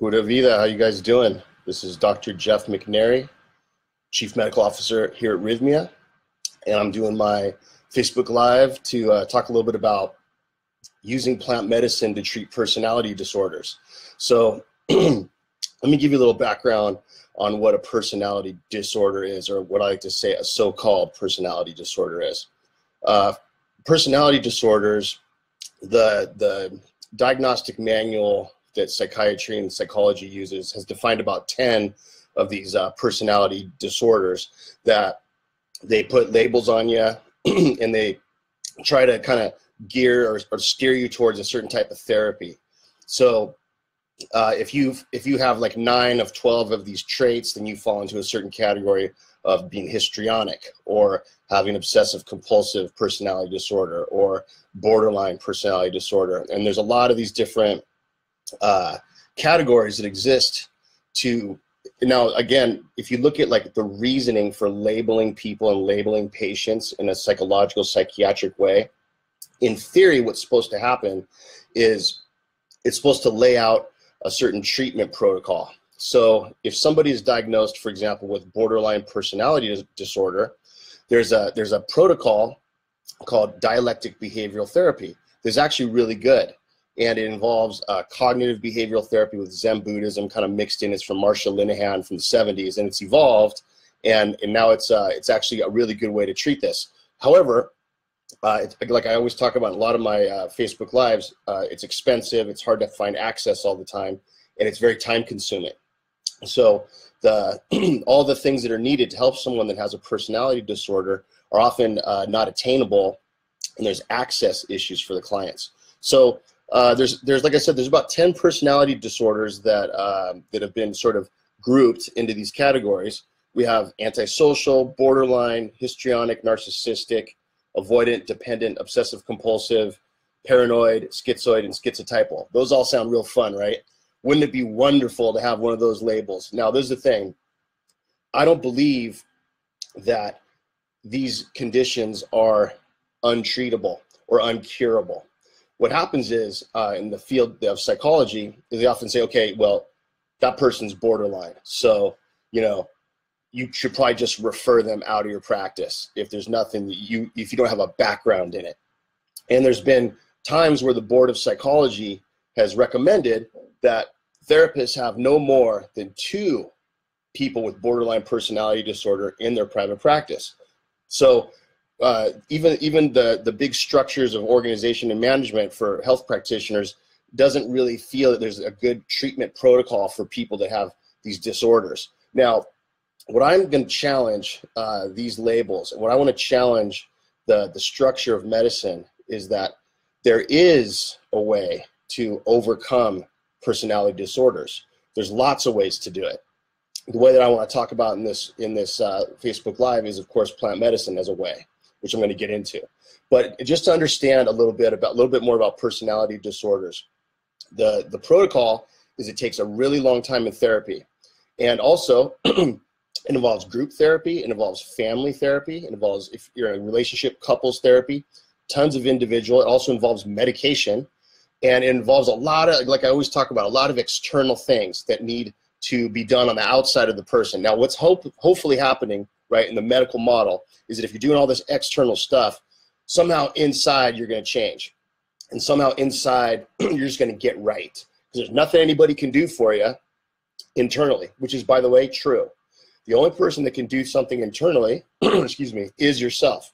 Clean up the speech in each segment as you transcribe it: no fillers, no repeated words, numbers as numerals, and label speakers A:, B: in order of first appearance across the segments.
A: Pura vida, how you guys doing? This is Dr. Jeff McNary, Chief Medical Officer here at Rythmia, and I'm doing my Facebook Live to talk a little bit about using plant medicine to treat personality disorders. So let me give you a little background on what a personality disorder is, or what I like to say a so-called personality disorder is. Personality disorders, the diagnostic manual that psychiatry and psychology uses has defined about 10 of these personality disorders that they put labels on you and they try to kind of gear or steer you towards a certain type of therapy. So if you have like 9 of 12 of these traits, then you fall into a certain category of being histrionic, or having obsessive compulsive personality disorder, or borderline personality disorder. And there's a lot of these different categories that exist to. Now, again, if you look at like the reasoning for labeling people and labeling patients in a psychological, psychiatric way, in theory, what's supposed to happen is it's supposed to lay out a certain treatment protocol. So if somebody is diagnosed, for example, with borderline personality disorder, there's a protocol called dialectic behavioral therapy. That's actually really good. And it involves cognitive behavioral therapy with Zen Buddhism kind of mixed in. It's from Marsha Linehan from the 70s, and it's evolved, and now it's actually a really good way to treat this. However, it's, like I always talk about in a lot of my Facebook Lives, it's expensive, it's hard to find access all the time, and it's very time consuming. So all the things that are needed to help someone that has a personality disorder are often not attainable, and there's access issues for the clients. So there's like I said, there's about 10 personality disorders that have been sort of grouped into these categories. We have antisocial, borderline, histrionic, narcissistic, avoidant, dependent, obsessive compulsive, paranoid, schizoid, and schizotypal. Those all sound real fun, right? Wouldn't it be wonderful to have one of those labels? Now, there's the thing. I don't believe that these conditions are untreatable or uncurable. What happens is, in the field of psychology, is they often say, okay, well, that person's borderline, so, you should probably just refer them out of your practice if there's nothing that if you don't have a background in it. And there's been times where the Board of Psychology has recommended that therapists have no more than 2 people with borderline personality disorder in their private practice. So even the big structures of organization and management for health practitioners doesn't really feel that there's a good treatment protocol for people that have these disorders. Now, what I'm going to challenge these labels, and what I want to challenge the structure of medicine, is that there is a way to overcome personality disorders. There's lots of ways to do it. The way that I want to talk about in this Facebook Live is, of course, plant medicine as a way, which I'm going to get into. But just to understand a little bit more about personality disorders, the protocol is it takes a really long time in therapy, and also it involves group therapy, it involves family therapy, it involves, if you're in a relationship, couples therapy, tons of individual. It also involves medication, and it involves a lot of, like I always talk about, a lot of external things that need to be done on the outside of the person. Now, what's hopefully happening, right, in the medical model is that if you're doing all this external stuff, somehow inside you're going to change, and somehow inside you're just going to get right, because there's nothing anybody can do for you internally, which is, by the way, true. The only person that can do something internally, excuse me, is yourself.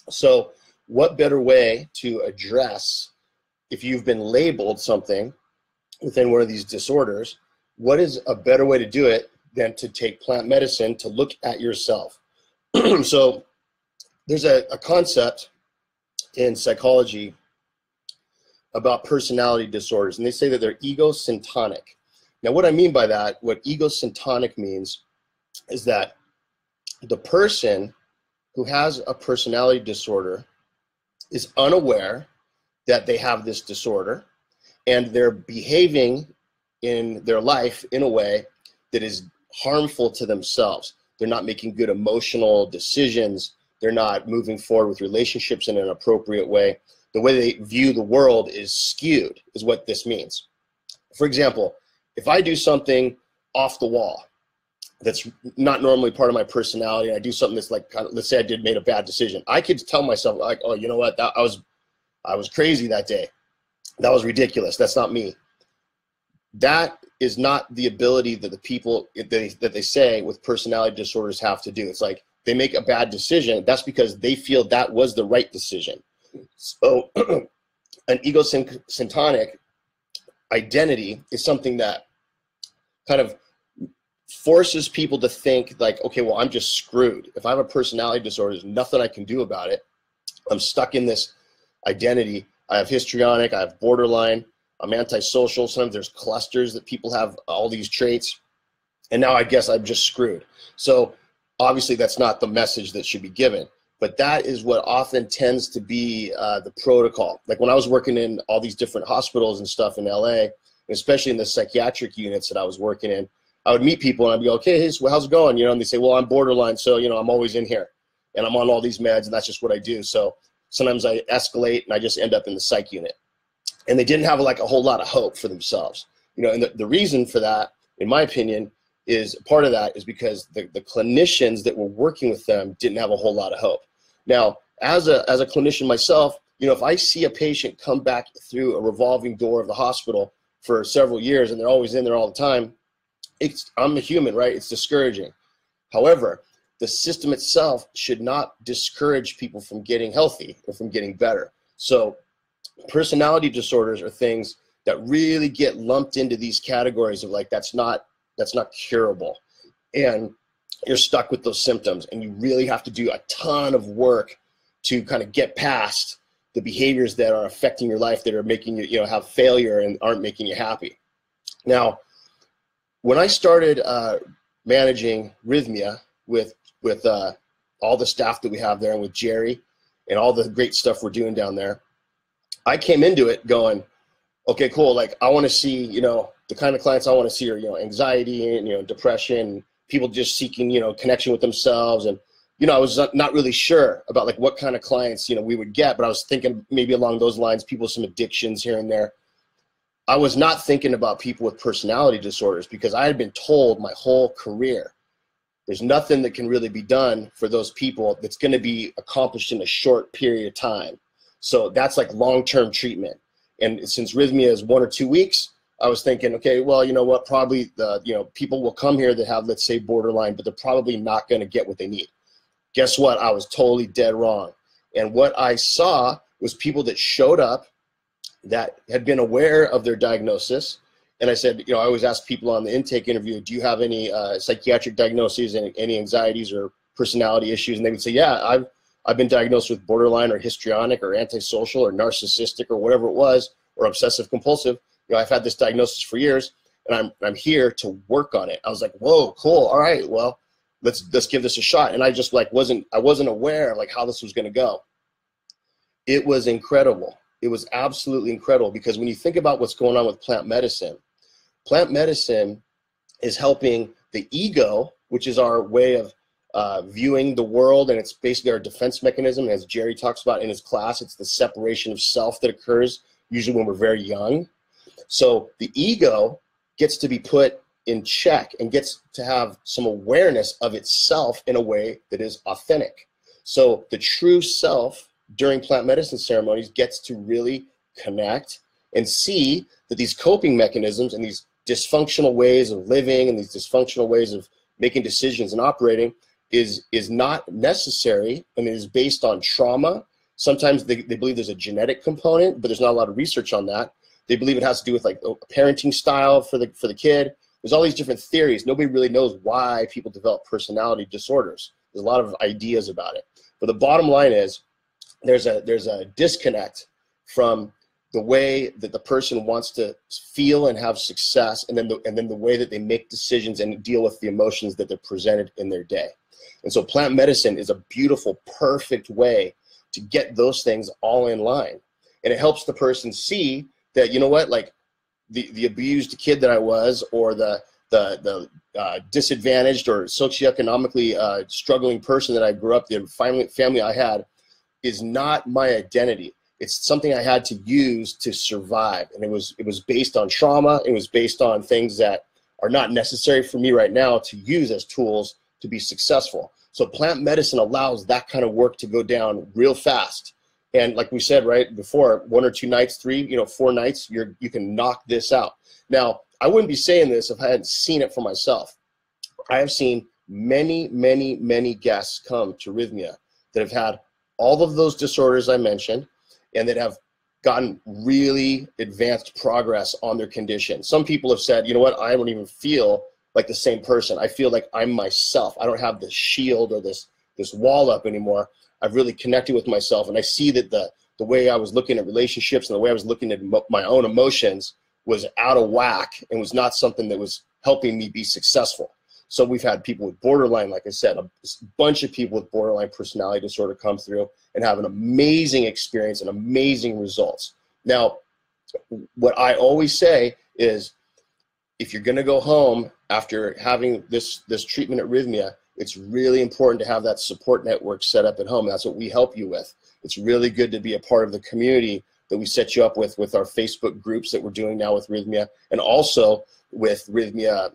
A: So what better way to address, if you've been labeled something within one of these disorders, what is a better way to do it than to take plant medicine to look at yourself? So there's a concept in psychology about personality disorders, and they say that they're egosyntonic. Now, what I mean by that, what egosyntonic means, is that the person who has a personality disorder is unaware that they have this disorder, and they're behaving in their life in a way that is harmful to themselves. They're not making good emotional decisions. They're not moving forward with relationships in an appropriate way. The way they view the world is skewed, is what this means. For example, if I do something off the wall that's not normally part of my personality, and I do something that's like, kind of, let's say I made a bad decision, I could tell myself like, oh, you know what, I was crazy that day. That was ridiculous. That's not me. That is not the ability that the people that they say with personality disorders have to do. It's like they make a bad decision. That's because they feel that was the right decision. So an egocentric identity is something that kind of forces people to think like, okay, well, I'm just screwed. If I have a personality disorder, there's nothing I can do about it. I'm stuck in this identity. I have histrionic, I have borderline, I'm antisocial. Sometimes there's clusters that people have all these traits. And now I guess I'm just screwed. So obviously that's not the message that should be given. But that is what often tends to be the protocol. Like when I was working in all these different hospitals and stuff in LA, especially in the psychiatric units that I was working in, I would meet people and I'd be like, okay, hey, so how's it going? You know, and they say, well, I'm borderline, so, you know, I'm always in here and I'm on all these meds and that's just what I do. So sometimes I escalate and I just end up in the psych unit. And they didn't have like a whole lot of hope for themselves. You know, and the reason for that, in my opinion, is part of that is because the clinicians that were working with them didn't have a whole lot of hope. Now, as a clinician myself, you know, if I see a patient come back through a revolving door of the hospital for several years and they're always in there all the time, I'm a human, right? It's discouraging. However, the system itself should not discourage people from getting healthy or from getting better. So personality disorders are things that really get lumped into these categories of like, that's not curable. And you're stuck with those symptoms and you really have to do a ton of work to kind of get past the behaviors that are affecting your life, that are making you, you know, have failure and aren't making you happy. Now, when I started managing Rythmia with all the staff that we have there and with Jerry and all the great stuff we're doing down there, I came into it going, okay, cool. Like I want to see, you know, the kind of clients I want to see are, you know, anxiety and, you know, depression, people just seeking, you know, connection with themselves. And, you know, I was not really sure about like what kind of clients, you know, we would get, but I was thinking maybe along those lines, people with some addictions here and there. I was not thinking about people with personality disorders because I had been told my whole career, there's nothing that can really be done for those people that's going to be accomplished in a short period of time. So that's like long-term treatment. And since Rythmia is 1 or 2 weeks, I was thinking, okay, well, you know what, probably you know, people will come here that have, let's say, borderline, but they're probably not going to get what they need. Guess what? I was totally dead wrong. And what I saw was people that showed up that had been aware of their diagnosis. And I said, you know, I always ask people on the intake interview, do you have any psychiatric diagnoses and any anxieties or personality issues? And they would say, yeah, I've been diagnosed with borderline or histrionic or antisocial or narcissistic or whatever it was, or obsessive compulsive. You know, I've had this diagnosis for years and I'm here to work on it. I was like, whoa, cool. All right, well, let's give this a shot. And I just like I wasn't aware of like how this was going to go. It was incredible. It was absolutely incredible because when you think about what's going on with plant medicine is helping the ego, which is our way of viewing the world, and it's basically our defense mechanism. As Jerry talks about in his class, it's the separation of self that occurs usually when we're very young. So the ego gets to be put in check and gets to have some awareness of itself in a way that is authentic. So the true self during plant medicine ceremonies gets to really connect and see that these coping mechanisms and these dysfunctional ways of living and these dysfunctional ways of making decisions and operating is not necessary, and it is based on trauma. Sometimes they believe there's a genetic component, but there's not a lot of research on that. They believe it has to do with like a parenting style for the kid. There's all these different theories. Nobody really knows why people develop personality disorders. There's a lot of ideas about it. But the bottom line is there's a disconnect from the way that the person wants to feel and have success, and then the way that they make decisions and deal with the emotions that they're presented in their day. And so plant medicine is a beautiful, perfect way to get those things all in line. And it helps the person see that, you know what, like the abused kid that I was, or the disadvantaged or socioeconomically struggling person that I grew up, the family I had, is not my identity. It's something I had to use to survive. And it was based on trauma. It was based on things that are not necessary for me right now to use as tools to be successful. So plant medicine allows that kind of work to go down real fast. And like we said right before, 1 or 2 nights, 3, 4 nights, you can knock this out. Now, I wouldn't be saying this if I hadn't seen it for myself. I have seen many, many, many guests come to Rythmia that have had all of those disorders I mentioned and that have gotten really advanced progress on their condition. Some people have said, you know what, I don't even feel like the same person. I feel like I'm myself. I don't have this shield or this wall up anymore. I've really connected with myself, and I see that the way I was looking at relationships and the way I was looking at my own emotions was out of whack and was not something that was helping me be successful. So we've had people with borderline, like I said, a bunch of people with borderline personality disorder come through and have an amazing experience and amazing results. Now, what I always say is, if you're going to go home after having this treatment at Rythmia, it's really important to have that support network set up at home. That's what we help you with. It's really good to be a part of the community that we set you up with our Facebook groups that we're doing now with Rythmia, and also with Rythmia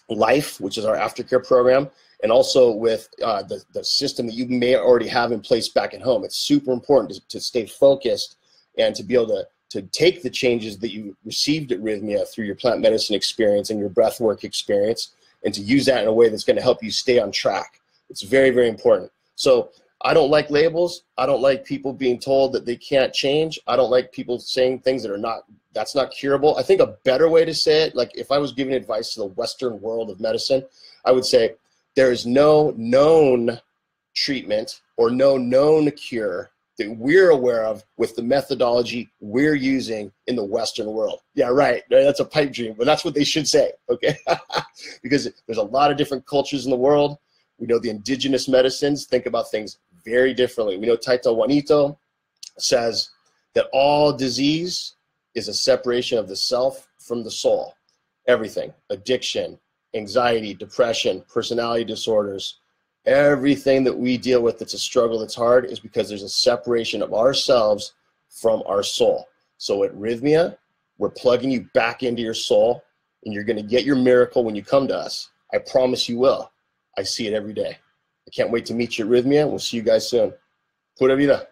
A: Life, which is our aftercare program, and also with the system that you may already have in place back at home. It's super important to stay focused and to be able to take the changes that you received at Rythmia through your plant medicine experience and your breathwork experience, and to use that in a way that's going to help you stay on track. It's very, very important. So I don't like labels. I don't like people being told that they can't change. I don't like people saying things that's not curable. I think a better way to say it, like if I was giving advice to the Western world of medicine, I would say there is no known treatment or no known cure that we're aware of with the methodology we're using in the Western world. Yeah, right. That's a pipe dream, but that's what they should say, okay? Because there's a lot of different cultures in the world. We know the indigenous medicines think about things very differently. We know Taita Juanito says that all disease is a separation of the self from the soul. Everything, addiction, anxiety, depression, personality disorders, everything that we deal with that's a struggle, that's hard, is because there's a separation of ourselves from our soul. So at Rythmia, we're plugging you back into your soul, and you're going to get your miracle when you come to us. I promise you will. I see it every day. I can't wait to meet you at Rythmia. We'll see you guys soon. Pura vida.